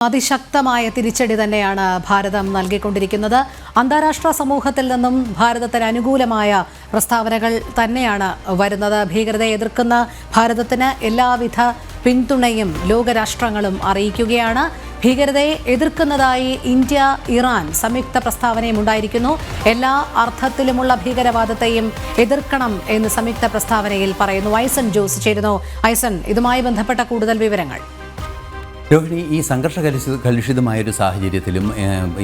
അതിശക്തമായ തിരിച്ചടി തന്നെയാണ് ഭാരതം നൽകിക്കൊണ്ടിരിക്കുന്നത്. അന്താരാഷ്ട്ര സമൂഹത്തിൽ നിന്നും ഭാരതത്തിന് അനുകൂലമായ പ്രസ്താവനകൾ തന്നെയാണ് വരുന്നത്. ഭീകരതയെ എതിർക്കുന്ന ഭാരതത്തിന് എല്ലാവിധ പിന്തുണയും ലോകരാഷ്ട്രങ്ങളും അറിയിക്കുകയാണ്. ഭീകരതയെ എതിർക്കുന്നതായി ഇന്ത്യ, ഇറാൻ സംയുക്ത പ്രസ്താവനയും ഉണ്ടായിരിക്കുന്നു. എല്ലാ അർത്ഥത്തിലുമുള്ള ഭീകരവാദത്തെയും എതിർക്കണം എന്ന് സംയുക്ത പ്രസ്താവനയിൽ പറയുന്നു. ഐസൻ ജോസ് ചേരുന്നു. ഐസൻ, ഇതുമായി ബന്ധപ്പെട്ട കൂടുതൽ വിവരങ്ങൾ. രോഹിണി, ഈ സംഘർഷകലുഷിതമായൊരു സാഹചര്യത്തിലും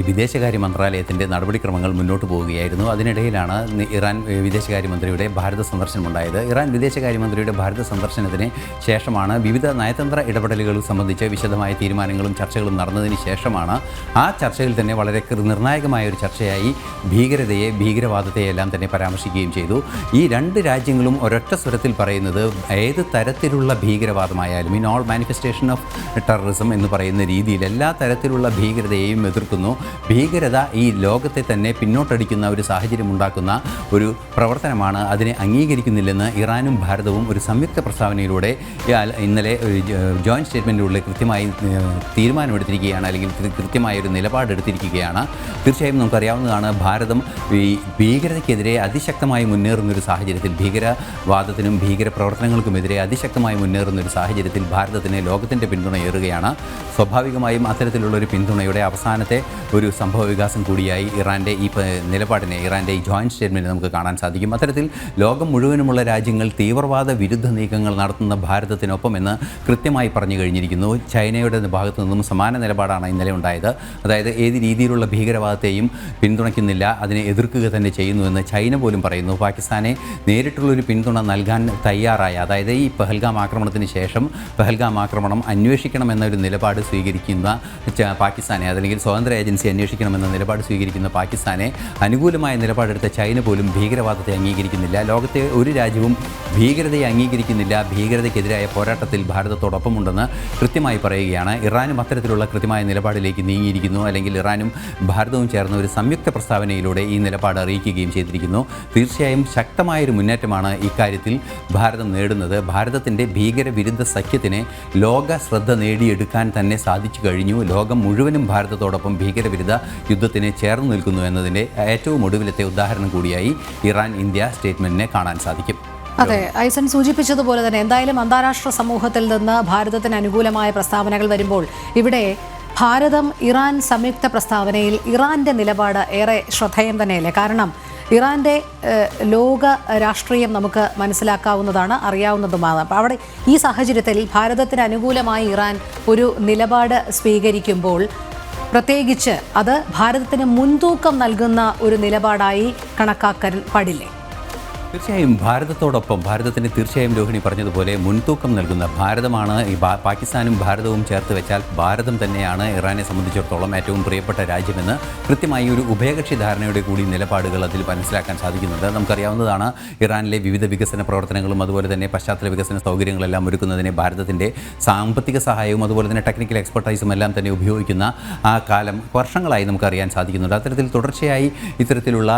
വിദേശകാര്യ മന്ത്രാലയത്തിൻ്റെ നടപടിക്രമങ്ങൾ മുന്നോട്ട് പോവുകയായിരുന്നു. അതിനിടയിലാണ് ഇറാൻ വിദേശകാര്യമന്ത്രിയുടെ ഭാരത സന്ദർശനമുണ്ടായത്. ഇറാൻ വിദേശകാര്യമന്ത്രിയുടെ ഭാരത സന്ദർശനത്തിന് ശേഷമാണ് വിവിധ നയതന്ത്ര ഇടപെടലുകൾ സംബന്ധിച്ച് വിശദമായ തീരുമാനങ്ങളും ചർച്ചകളും നടന്നതിന് ശേഷമാണ് ആ ചർച്ചയിൽ തന്നെ വളരെ നിർണായകമായ ഒരു ചർച്ചയായി ഭീകരതയെ, ഭീകരവാദത്തെയെല്ലാം തന്നെ പരാമർശിക്കുകയും ചെയ്തു. ഈ രണ്ട് രാജ്യങ്ങളും ഒരൊറ്റ സ്വരത്തിൽ പറയുന്നത് ഏത് തരത്തിലുള്ള ഭീകരവാദമായാലും, in all manifestation of terrorism എന്ന് പറയുന്ന രീതിയിൽ എല്ലാ തരത്തിലുള്ള ഭീകരതയെയും എതിർക്കുന്നു. ഭീകരത ഈ ലോകത്തെ തന്നെ പിന്നോട്ടടിക്കുന്ന ഒരു സാഹചര്യം ഉണ്ടാക്കുന്ന ഒരു പ്രവർത്തനമാണ്, അതിനെ അംഗീകരിക്കുന്നില്ലെന്ന് ഇറാനും ഭാരതവും ഒരു സംയുക്ത പ്രസ്താവനയിലൂടെ ഇന്നലെ ജോയിൻറ്റ് സ്റ്റേറ്റ്മെൻറ്റിലൂടെ കൃത്യമായി തീരുമാനമെടുത്തിരിക്കുകയാണ്, അല്ലെങ്കിൽ കൃത്യമായൊരു നിലപാടെടുത്തിരിക്കുകയാണ്. തീർച്ചയായും നമുക്കറിയാവുന്നതാണ്, ഭാരതം ഈ ഭീകരതയ്ക്കെതിരെ അതിശക്തമായി മുന്നേറുന്നൊരു സാഹചര്യത്തിൽ, ഭീകരവാദത്തിനും ഭീകരപ്രവർത്തനങ്ങൾക്കുമെതിരെ അതിശക്തമായി മുന്നേറുന്നൊരു സാഹചര്യത്തിൽ ഭാരതത്തിന് ലോകത്തിൻ്റെ പിന്തുണ ഏറുകയാണ്. സ്വാഭാവികമായും അത്തരത്തിലുള്ളൊരു പിന്തുണയുടെ അവസാനത്തെ ഒരു സംഭവ വികാസം കൂടിയായി ഇറാൻ്റെ ഈ നിലപാടിനെ, ഇറാൻ്റെ ഈ ജോയിൻറ്റ് സ്റ്റേറ്റ്മെൻറ്റ് നമുക്ക് കാണാൻ സാധിക്കും. അത്തരത്തിൽ ലോകം മുഴുവനുമുള്ള രാജ്യങ്ങൾ തീവ്രവാദ വിരുദ്ധ നീക്കങ്ങൾ നടത്തുന്ന ഭാരതത്തിനൊപ്പം എന്ന് കൃത്യമായി പറഞ്ഞു കഴിഞ്ഞിരിക്കുന്നു. ചൈനയുടെ ഭാഗത്തു നിന്നും സമാന നിലപാടാണ് ഇന്നലെ ഉണ്ടായത്. അതായത് ഏത് രീതിയിലുള്ള ഭീകരവാദത്തെയും പിന്തുണയ്ക്കുന്നില്ല, അതിനെ എതിർക്കുക തന്നെ ചെയ്യുന്നുവെന്ന് ചൈന പോലും പറയുന്നു. പാകിസ്ഥാനെ നേരിട്ടുള്ളൊരു പിന്തുണ നൽകാൻ തയ്യാറായ, അതായത് ഈ പഹൽഗാം ആക്രമണത്തിന് ശേഷം പഹൽഗാം ആക്രമണം അന്വേഷിക്കണമെന്നൊരു നിലപാട് സ്വീകരിക്കുന്ന പാകിസ്ഥാനെ, അല്ലെങ്കിൽ സ്വതന്ത്ര ഏജൻസി അന്വേഷിക്കണമെന്ന നിലപാട് സ്വീകരിക്കുന്ന പാകിസ്ഥാനെ അനുകൂലമായ നിലപാടെടുത്ത ചൈന പോലും ഭീകരവാദത്തെ അംഗീകരിക്കുന്നില്ല. ലോകത്തെ ഒരു രാജ്യവും ഭീകരതയെ അംഗീകരിക്കുന്നില്ല. ഭീകരതയ്ക്കെതിരായ പോരാട്ടത്തിൽ ഭാരതത്തോടൊപ്പമുണ്ടെന്ന് കൃത്യമായി പറയുകയാണ്. ഇറാനും അത്തരത്തിലുള്ള കൃത്യമായ നിലപാടിലേക്ക് നീങ്ങിയിരിക്കുന്നു, അല്ലെങ്കിൽ ഇറാനും ഭാരതവും ചേർന്ന ഒരു സംയുക്ത പ്രസ്താവനയിലൂടെ ഈ നിലപാട് അറിയിക്കുകയും ചെയ്തിരിക്കുന്നു. തീർച്ചയായും ശക്തമായൊരു മുന്നേറ്റമാണ് ഇക്കാര്യത്തിൽ ഭാരതം നേടുന്നത്. ഭാരതത്തിൻ്റെ ഭീകരവിരുദ്ധ സഖ്യത്തിന് ലോക ശ്രദ്ധ നേടിയെടുക്കാൻ തന്നെ സാധിച്ചു കഴിഞ്ഞു. ലോകം മുഴുവനും ഭാരതത്തോടൊപ്പം ഭീകരവിരുദ്ധ യുദ്ധത്തിന് ചേർന്ന് നിൽക്കുന്നു എന്നതിൻ്റെ ഏറ്റവും ഒടുവിലത്തെ ഉദാഹരണം കൂടിയായി ഇറാൻ ഇന്ത്യ സ്റ്റേറ്റ്മെൻറ്റിനെ കാണാൻ സാധിക്കും. അതെ, ഐസൻ സൂചിപ്പിച്ചതുപോലെ തന്നെ എന്തായാലും അന്താരാഷ്ട്ര സമൂഹത്തിൽ നിന്ന് ഭാരതത്തിന് അനുകൂലമായ പ്രസ്താവനകൾ വരുമ്പോൾ ഇവിടെ ഭാരതം ഇറാൻ സംയുക്ത പ്രസ്താവനയിൽ ഇറാൻ്റെ നിലപാട് ഏറെ ശ്രദ്ധേയം തന്നെയല്ലേ? കാരണം ഇറാൻ്റെ ലോക രാഷ്ട്രീയം നമുക്ക് മനസ്സിലാക്കാവുന്നതാണ്, അറിയാവുന്നതുമാണ്. അപ്പോൾ അവിടെ ഈ സാഹചര്യത്തിൽ ഭാരതത്തിന് അനുകൂലമായി ഇറാൻ ഒരു നിലപാട് സ്വീകരിക്കുമ്പോൾ പ്രത്യേകിച്ച് അത് ഭാരതത്തിന് മുൻതൂക്കം നൽകുന്ന ഒരു നിലപാടായി കണക്കാക്കാൻ പാടില്ലേ? തീർച്ചയായും ഭാരതത്തോടൊപ്പം, ഭാരതത്തിന് തീർച്ചയായും രോഹിണി പറഞ്ഞതുപോലെ മുൻതൂക്കം നൽകുന്ന ഭാരതമാണ്. ഈ പാകിസ്ഥാനും ഭാരതവും ചേർത്ത് വെച്ചാൽ ഭാരതം തന്നെയാണ് ഇറാനെ സംബന്ധിച്ചിടത്തോളം ഏറ്റവും പ്രിയപ്പെട്ട രാജ്യമെന്ന് കൃത്യമായി ഒരു ഉഭയകക്ഷി ധാരണയുടെ കൂടി നിലപാടുകൾ അതിൽ മനസ്സിലാക്കാൻ സാധിക്കുന്നുണ്ട്. നമുക്കറിയാവുന്നതാണ്, ഇറാനിലെ വിവിധ വികസന പ്രവർത്തനങ്ങളും അതുപോലെ തന്നെ പശ്ചാത്തല വികസന സൗകര്യങ്ങളെല്ലാം ഒരുക്കുന്നതിന് ഭാരതത്തിൻ്റെ സാമ്പത്തിക സഹായവും അതുപോലെ തന്നെ ടെക്നിക്കൽ എക്സ്പെർട്ടൈസും എല്ലാം തന്നെ ഉപയോഗിക്കുന്ന ആ കാലം വർഷങ്ങളായി നമുക്കറിയാൻ സാധിക്കുന്നുണ്ട്. അത്തരത്തിൽ തുടർച്ചയായി ഇത്തരത്തിലുള്ള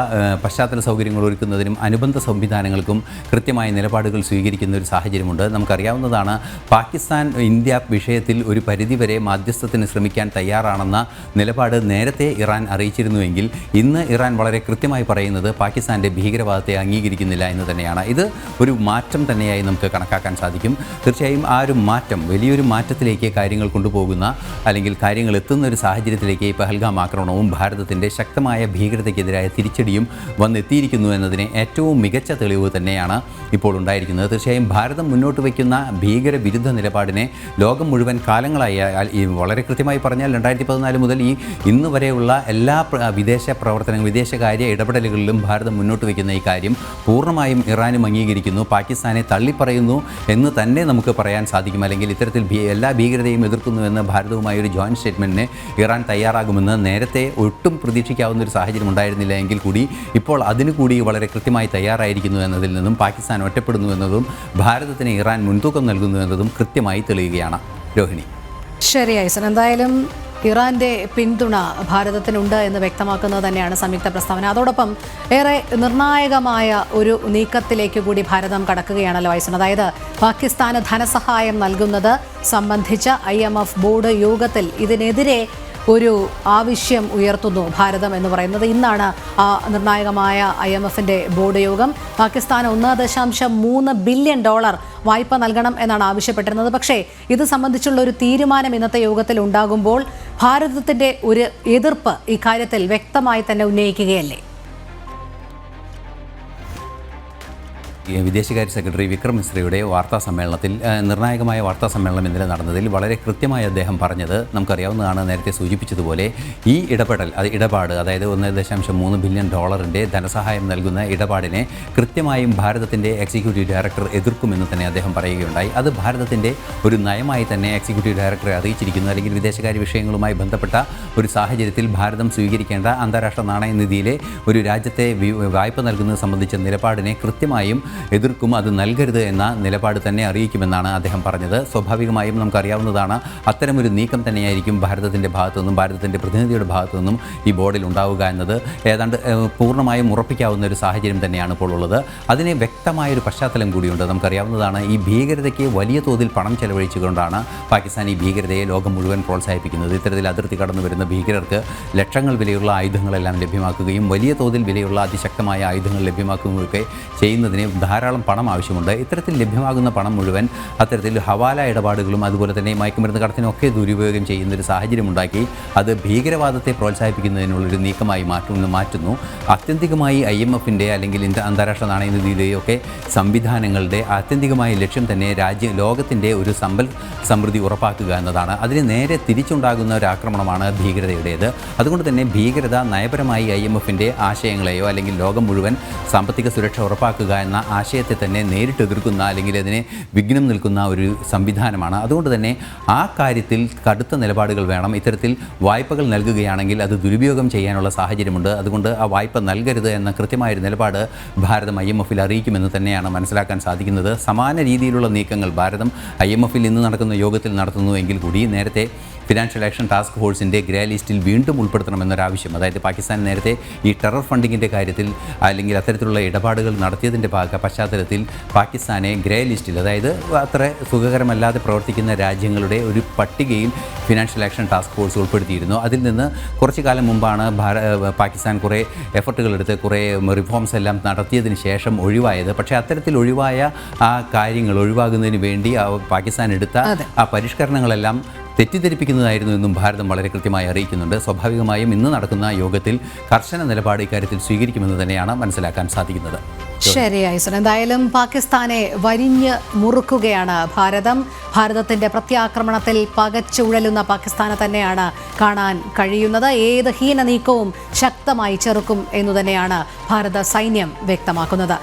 പശ്ചാത്തല സൗകര്യങ്ങൾ ഒരുക്കുന്നതിനും അനുബന്ധ സംവിധാനങ്ങൾക്കും കൃത്യമായ നിലപാടുകൾ സ്വീകരിക്കുന്ന ഒരു സാഹചര്യമുണ്ട്. നമുക്കറിയാവുന്നതാണ്, പാകിസ്ഥാൻ ഇന്ത്യ വിഷയത്തിൽ ഒരു പരിധിവരെ മാധ്യസ്ഥത്തിന് ശ്രമിക്കാൻ തയ്യാറാണെന്ന നിലപാട് നേരത്തെ ഇറാൻ അറിയിച്ചിരുന്നുവെങ്കിൽ ഇന്ന് ഇറാൻ വളരെ കൃത്യമായി പറയുന്നത് പാകിസ്ഥാൻ്റെ ഭീകരവാദത്തെ അംഗീകരിക്കുന്നില്ല എന്ന് തന്നെയാണ്. ഇത് ഒരു മാറ്റം തന്നെയായി നമുക്ക് കണക്കാക്കാൻ സാധിക്കും. തീർച്ചയായും ആ ഒരു മാറ്റം വലിയൊരു മാറ്റത്തിലേക്ക് കാര്യങ്ങൾ കൊണ്ടുപോകുന്ന, അല്ലെങ്കിൽ കാര്യങ്ങൾ എത്തുന്ന ഒരു സാഹചര്യത്തിലേക്ക് പഹൽഗാം ആക്രമണവും ഭാരതത്തിൻ്റെ ശക്തമായ ഭീകരതയ്ക്കെതിരായ തിരിച്ചടിയും വന്നെത്തിയിരിക്കുന്നു എന്നതിന് ഏറ്റവും മികച്ച തെളിവ് തന്നെയാണ് ഇപ്പോൾ ഉണ്ടായിരിക്കുന്നത്. തീർച്ചയായും ഭാരതം മുന്നോട്ട് വയ്ക്കുന്ന ഭീകരവിരുദ്ധ നിലപാടിനെ ലോകം മുഴുവൻ കാലങ്ങളായി, വളരെ കൃത്യമായി പറഞ്ഞാൽ 2014 മുതൽ ഈ ഇന്ന് വരെയുള്ള എല്ലാ വിദേശ പ്രവർത്തനങ്ങൾ, വിദേശകാര്യ ഇടപെടലുകളിലും ഭാരതം മുന്നോട്ട് വയ്ക്കുന്ന ഈ കാര്യം പൂർണ്ണമായും ഇറാനും അംഗീകരിക്കുന്നു, പാകിസ്ഥാനെ തള്ളിപ്പറയുന്നു എന്ന് തന്നെ നമുക്ക് പറയാൻ സാധിക്കും. അല്ലെങ്കിൽ ഇത്തരത്തിൽ എല്ലാ ഭീകരതയും എതിർക്കുന്നുവെന്ന് ഭാരതവുമായ ഒരു ജോയിൻറ്റ് സ്റ്റേറ്റ്മെൻറ്റിന് ഇറാൻ തയ്യാറാകുമെന്ന് നേരത്തെ ഒട്ടും പ്രതീക്ഷിക്കാവുന്ന ഒരു സാഹചര്യം ഉണ്ടായിരുന്നില്ല എങ്കിൽ കൂടി ഇപ്പോൾ അതിനു കൂടി വളരെ കൃത്യമായി തയ്യാറായിരിക്കുന്നു എന്നതിൽ നിന്നും പാകിസ്ഥാൻ ഒറ്റപ്പെടുന്നു എന്നതും ഭാരതത്തിന് ഇറാൻ മുൻതൂക്കം നൽകുന്നു എന്നതും കൃത്യമായി തെളിയുകയാണ്. രോഹിണി. ശരി ഐസൻ, എന്തായാലും ഇറാന്റെ പിന്തുണ ഭാരതത്തിനുണ്ട് എന്ന് വ്യക്തമാക്കുന്നത് തന്നെയാണ് സംയുക്ത പ്രസ്താവന. അതോടൊപ്പം ഏറെ നിർണായകമായ ഒരു നീക്കത്തിലേക്ക് കൂടി ഭാരതം കടക്കുകയാണല്ലോ ഐസൺ. അതായത് പാകിസ്ഥാന് ധനസഹായം നൽകുന്നത് സംബന്ധിച്ച IMF ബോർഡ് യോഗത്തിൽ ഇതിനെതിരെ ഒരു ആവശ്യം ഉയർത്തുന്നു ഭാരതം എന്ന് പറയുന്നത്. ഇന്നാണ് ആ നിർണായകമായ IMFന്റെ ബോർഡ് യോഗം. പാകിസ്ഥാന് $1.3 ബില്യൺ വായ്പ നൽകണം എന്നാണ് ആവശ്യപ്പെട്ടിരുന്നത്. പക്ഷേ ഇത് സംബന്ധിച്ചുള്ള ഒരു തീരുമാനം ഇന്നത്തെ യോഗത്തിൽ ഉണ്ടാകുമ്പോൾ ഭാരതത്തിന്റെ ഒരു എതിർപ്പ് ഇക്കാര്യത്തിൽ വ്യക്തമായി തന്നെ ഉന്നയിക്കുകയല്ലേ? വിദേശകാര്യ സെക്രട്ടറി വിക്രം മിശ്രയുടെ വാർത്താ സമ്മേളനത്തിൽ നിർണായകമായ വാർത്താ സമ്മേളനം ഇന്നലെ നടന്നതിൽ വളരെ കൃത്യമായി അദ്ദേഹം പറഞ്ഞത് നമുക്കറിയാവുന്നതാണ്. നേരത്തെ സൂചിപ്പിച്ചതുപോലെ ഈ ഇടപാട് അതായത് $1.3 ബില്യൺ ധനസഹായം നൽകുന്ന ഇടപാടിനെ കൃത്യമായും ഭാരതത്തിൻ്റെ എക്സിക്യൂട്ടീവ് ഡയറക്ടർ എതിർക്കുമെന്ന് തന്നെ അദ്ദേഹം പറയുകയുണ്ടായി. അത് ഭാരതത്തിൻ്റെ ഒരു നയമായി തന്നെ എക്സിക്യൂട്ടീവ് ഡയറക്ടറെ അറിയിച്ചിരിക്കുന്നു. അല്ലെങ്കിൽ വിദേശകാര്യ വിഷയങ്ങളുമായി ബന്ധപ്പെട്ട ഒരു സാഹചര്യത്തിൽ ഭാരതം സ്വീകരിക്കേണ്ട അന്താരാഷ്ട്ര നാണയനിധിയിലെ ഒരു രാജ്യത്തെ വായ്പ നൽകുന്നത് സംബന്ധിച്ച നിലപാടിനെ കൃത്യമായും എതിർക്കും, അത് നൽകരുത് എന്ന നിലപാട് തന്നെ അറിയിക്കുമെന്നാണ് അദ്ദേഹം പറഞ്ഞത്. സ്വാഭാവികമായും നമുക്കറിയാവുന്നതാണ് അത്തരമൊരു നീക്കം തന്നെയായിരിക്കും ഭാരതത്തിൻ്റെ ഭാഗത്തു നിന്നും ഭാരതത്തിൻ്റെ പ്രതിനിധിയുടെ ഭാഗത്തു നിന്നും ഈ ബോർഡിൽ ഉണ്ടാവുക എന്നത് ഏതാണ്ട് പൂർണ്ണമായും ഉറപ്പിക്കാവുന്ന ഒരു സാഹചര്യം തന്നെയാണ് ഇപ്പോൾ ഉള്ളത്. അതിന് വ്യക്തമായൊരു പശ്ചാത്തലം കൂടിയുണ്ട്. നമുക്കറിയാവുന്നതാണ് ഈ ഭീകരതയ്ക്ക് വലിയ തോതിൽ പണം ചെലവഴിച്ചുകൊണ്ടാണ് പാകിസ്ഥാൻ ഈ ഭീകരതയെ ലോകം മുഴുവൻ പ്രോത്സാഹിപ്പിക്കുന്നത്. ഇത്തരത്തിൽ അതിർത്തി കടന്നു വരുന്ന ഭീകരർക്ക് ലക്ഷങ്ങൾ വിലയുള്ള ആയുധങ്ങളെല്ലാം ലഭ്യമാക്കുകയും വലിയ തോതിൽ വിലയുള്ള അതിശക്തമായ ആയുധങ്ങൾ ലഭ്യമാക്കുകയൊക്കെ ചെയ്യുന്നതിന് ധാരാളം പണം ആവശ്യമുണ്ട്. ഇത്തരത്തിൽ ലഭ്യമാകുന്ന പണം മുഴുവൻ അത്തരത്തിൽ ഹവാല ഇടപാടുകളും അതുപോലെ തന്നെ മയക്കുമരുന്ന് കടത്തിനൊക്കെ ദുരുപയോഗം ചെയ്യുന്നൊരു സാഹചര്യമുണ്ടാക്കി അത് ഭീകരവാദത്തെ പ്രോത്സാഹിപ്പിക്കുന്നതിനുള്ളൊരു നീക്കമായി മാറ്റുന്നു. ആത്യന്തികമായി IMFൻ്റെ അല്ലെങ്കിൽ അന്താരാഷ്ട്ര നാണയനിധിയുടെയൊക്കെ സംവിധാനങ്ങളുടെ ആത്യന്തികമായ ലക്ഷ്യം തന്നെ ലോകത്തിൻ്റെ ഒരു സമൃദ്ധി ഉറപ്പാക്കുക എന്നതാണ്. അതിന് നേരെ തിരിച്ചുണ്ടാകുന്ന ഒരു ആക്രമണമാണ് ഭീകരതയുടേത്. അതുകൊണ്ട് തന്നെ ഭീകരത നയപരമായി IMFൻ്റെ ആശയങ്ങളെയോ അല്ലെങ്കിൽ ലോകം മുഴുവൻ സാമ്പത്തിക സുരക്ഷ ഉറപ്പാക്കുക എന്ന ആശയത്തെ തന്നെ നേരിട്ട് എതിർക്കുന്ന അല്ലെങ്കിൽ അതിനെ വിഘ്നം നിൽക്കുന്ന ഒരു സംവിധാനമാണ്. അതുകൊണ്ട് തന്നെ ആ കാര്യത്തിൽ കടുത്ത നിലപാടുകൾ വേണം. ഇത്തരത്തിൽ വായ്പകൾ നൽകുകയാണെങ്കിൽ അത് ദുരുപയോഗം ചെയ്യാനുള്ള സാഹചര്യമുണ്ട്. അതുകൊണ്ട് ആ വായ്പ നൽകരുത് എന്ന കൃത്യമായൊരു നിലപാട് ഭാരതം IMFൽ അറിയിക്കുമെന്ന് തന്നെയാണ് മനസ്സിലാക്കാൻ സാധിക്കുന്നത്. സമാന രീതിയിലുള്ള നീക്കങ്ങൾ ഭാരതം IMFൽ ഇന്ന് നടക്കുന്ന യോഗത്തിൽ നടത്തുന്നുവെങ്കിൽ കൂടി നേരത്തെ ഫിനാൻഷ്യൽ ആക്ഷൻ ടാസ്ക് ഫോഴ്സിൻ്റെ ഗ്രേ ലിസ്റ്റിൽ വീണ്ടും ഉൾപ്പെടുത്തണമെന്നൊരാവശ്യം, അതായത് പാകിസ്ഥാൻ നേരത്തെ ഈ ടെറർ ഫണ്ടിങ്ങിൻ്റെ കാര്യത്തിൽ അല്ലെങ്കിൽ അത്തരത്തിലുള്ള ഇടപാടുകൾ നടത്തിയതിൻ്റെ പശ്ചാത്തലത്തിൽ പാകിസ്ഥാനെ ഗ്രേ ലിസ്റ്റിൽ, അതായത് അത്ര സുഖകരമല്ലാതെ പ്രവർത്തിക്കുന്ന രാജ്യങ്ങളുടെ ഒരു പട്ടികയിൽ ഫിനാൻഷ്യൽ ആക്ഷൻ ടാസ്ക് ഫോഴ്സ് ഉൾപ്പെടുത്തിയിരുന്നു. അതിൽ നിന്ന് കുറച്ചു കാലം മുമ്പാണ് പാകിസ്ഥാൻ കുറേ എഫർട്ടുകളെടുത്ത് കുറേ റിഫോംസ് എല്ലാം നടത്തിയതിന് ശേഷം ഒഴിവായത്. പക്ഷേ അത്തരത്തിൽ ഒഴിവായ ആ കാര്യങ്ങൾ ഒഴിവാകുന്നതിന് വേണ്ടി പാകിസ്ഥാൻ എടുത്ത ആ പരിഷ്കരണങ്ങളെല്ലാം തെറ്റിദ്ധരിപ്പിക്കുന്നതായിരുന്നു എന്നും ഭാരതം വളരെ കൃത്യമായി അറിയിക്കുന്നുണ്ട്. സ്വാഭാവികമായും ഇന്ന് നടക്കുന്ന യോഗത്തിൽ കർശന നിലപാട് ഇക്കാര്യത്തിൽ സ്വീകരിക്കുമെന്ന് തന്നെയാണ് മനസ്സിലാക്കാൻ സാധിക്കുന്നത്. ശരിയായി സർ. എന്തായാലും പാകിസ്ഥാനെ വരിഞ്ഞ് മുറുക്കുകയാണ് ഭാരതം. ഭാരതത്തിന്റെ പ്രത്യാക്രമണത്തിൽ പകച്ചുഴലുന്ന പാകിസ്ഥാനെ തന്നെയാണ് കാണാൻ കഴിയുന്നത്. ഏത് ഹീന നീക്കവും ശക്തമായി ചെറുക്കും എന്നു തന്നെയാണ് ഭാരത സൈന്യം വ്യക്തമാക്കുന്നത്.